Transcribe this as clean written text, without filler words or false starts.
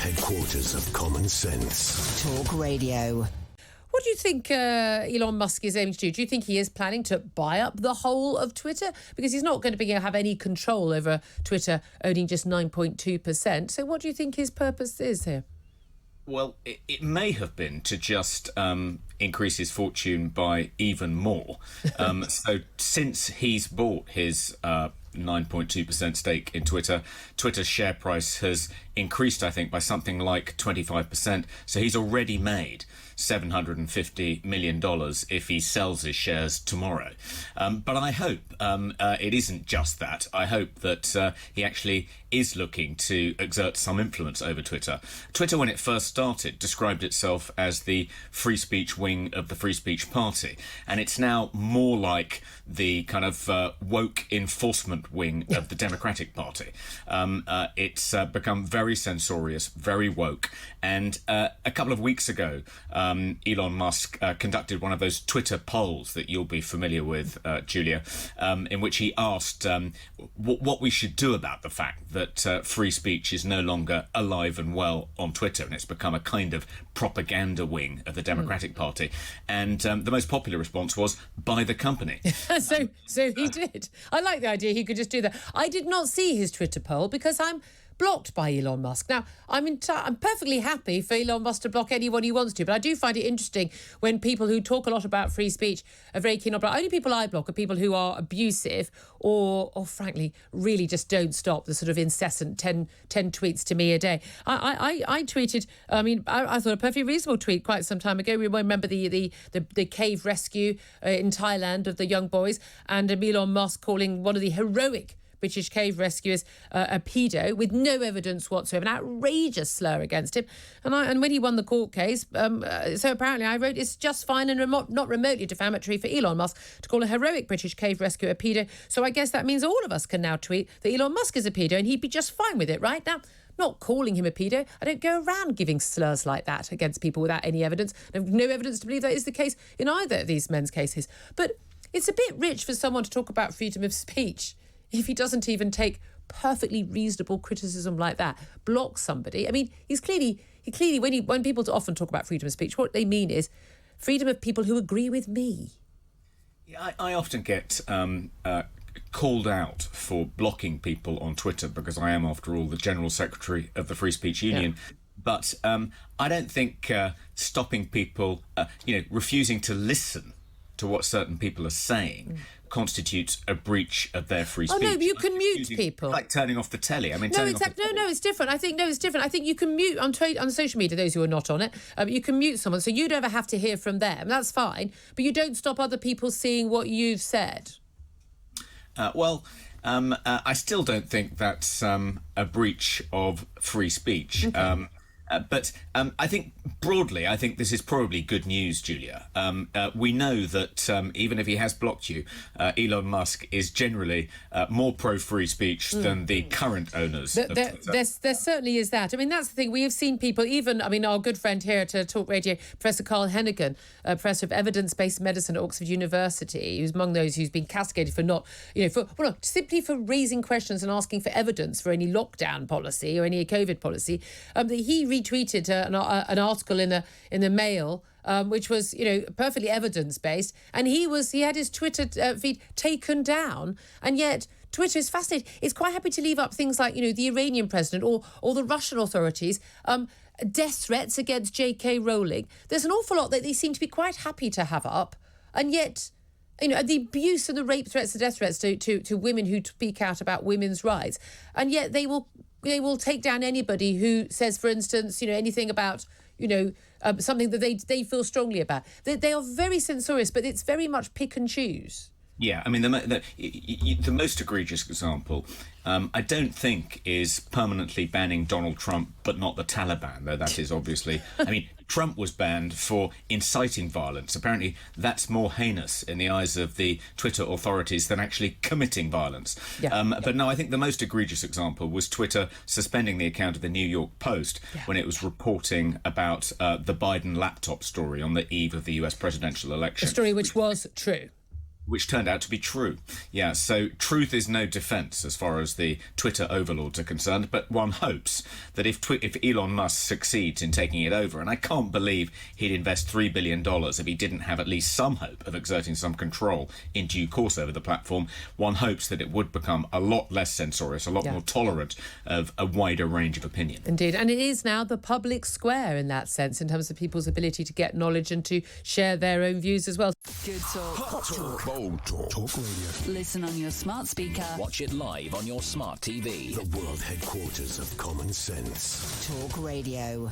headquarters of common sense. Talk Radio. What do you think Elon Musk is aiming to do? Do you think he is planning to buy up the whole of Twitter? Because he's not going to be able to have any control over Twitter owning just 9.2%. So what do you think his purpose is here? Well, it may have been to just increase his fortune by even more. So since he's bought his 9.2% stake in Twitter, Twitter's share price has increased, I think, by something like 25%. So he's already made $750 million if he sells his shares tomorrow. But I hope it isn't just that. I hope that he actually is looking to exert some influence over Twitter. Twitter, when it first started, described itself as the free speech wing of the Free Speech Party. And it's now more like the kind of woke enforcement wing of the Democratic Party. It's become very censorious, very woke. And a couple of weeks ago, Elon Musk conducted one of those Twitter polls that you'll be familiar with, Julia, in which he asked what we should do about the fact that free speech is no longer alive and well on Twitter, and it's become a kind of propaganda wing of the Democratic Party. And the most popular response was, buy the company. So he did. I like the idea he could just do that. I did not see his Twitter poll because I'm blocked by Elon Musk. Now, I'm perfectly happy for Elon Musk to block anyone he wants to, but I do find it interesting when people who talk a lot about free speech are very keen on block. Only people I block are people who are abusive or frankly, really just don't stop the sort of incessant 10 tweets to me a day. I tweeted, I thought a perfectly reasonable tweet quite some time ago. We remember the cave rescue in Thailand of the young boys, and Elon Musk calling one of the heroic British cave rescuers a pedo with no evidence whatsoever, an outrageous slur against him. And when he won the court case, so apparently I wrote, it's just fine and not remotely defamatory for Elon Musk to call a heroic British cave rescuer a pedo. So I guess that means all of us can now tweet that Elon Musk is a pedo and he'd be just fine with it, right? Now, not calling him a pedo. I don't go around giving slurs like that against people without any evidence. I have no evidence to believe that is the case in either of these men's cases. But it's a bit rich for someone to talk about freedom of speech if he doesn't even take perfectly reasonable criticism like that, block somebody. I mean, he clearly when people often talk about freedom of speech, what they mean is freedom of people who agree with me. Yeah, I often get called out for blocking people on Twitter because I am, after all, the General Secretary of the Free Speech Union. Yeah. But I don't think stopping people, refusing to listen to what certain people are saying constitutes a breach of their free speech. Oh no, you can mute people. Like turning off the telly. I mean, no, exactly. No, it's different. I think it's different. I think you can mute on social media. Those who are not on it, you can mute someone, so you don't ever have to hear from them. That's fine, but you don't stop other people seeing what you've said. I still don't think that's a breach of free speech. Okay. But I think broadly, this is probably good news, Julia. We know that even if he has blocked you, Elon Musk is generally more pro-free speech than the current owners of Twitter. There certainly is that. I mean, that's the thing. We have seen people, even, our good friend here to Talk Radio, Professor Carl Hennigan, Professor of Evidence-Based Medicine at Oxford University, who's among those who's been castigated for simply for raising questions and asking for evidence for any lockdown policy or any COVID policy, that he retweeted an article in the Mail, which was perfectly evidence based, and he had his Twitter feed taken down, and yet Twitter is fascinating. It's quite happy to leave up things like the Iranian president or the Russian authorities, death threats against J.K. Rowling. There's an awful lot that they seem to be quite happy to have up, and yet the abuse and the rape threats, the death threats to women who speak out about women's rights, and yet they will take down anybody who says, for instance, anything about, something that they feel strongly about. They are very censorious, but it's very much pick and choose. Yeah, I mean, the most egregious example, I don't think, is permanently banning Donald Trump, but not the Taliban, though that is obviously... Trump was banned for inciting violence. Apparently, that's more heinous in the eyes of the Twitter authorities than actually committing violence. But no, I think the most egregious example was Twitter suspending the account of the New York Post when it was reporting about the Biden laptop story on the eve of the US presidential election. A story which was true. which turned out to be true. Yeah, so truth is no defence as far as the Twitter overlords are concerned, but one hopes that if Elon Musk succeeds in taking it over, and I can't believe he'd invest $3 billion if he didn't have at least some hope of exerting some control in due course over the platform, one hopes that it would become a lot less censorious, a lot more tolerant of a wider range of opinion. Indeed, and it is now the public square in that sense, in terms of people's ability to get knowledge and to share their own views as well. Good talk. Hot talk. Bold talk. Talk radio. Listen on your smart speaker. Watch it live on your smart TV. The world headquarters of common sense. Talk Radio.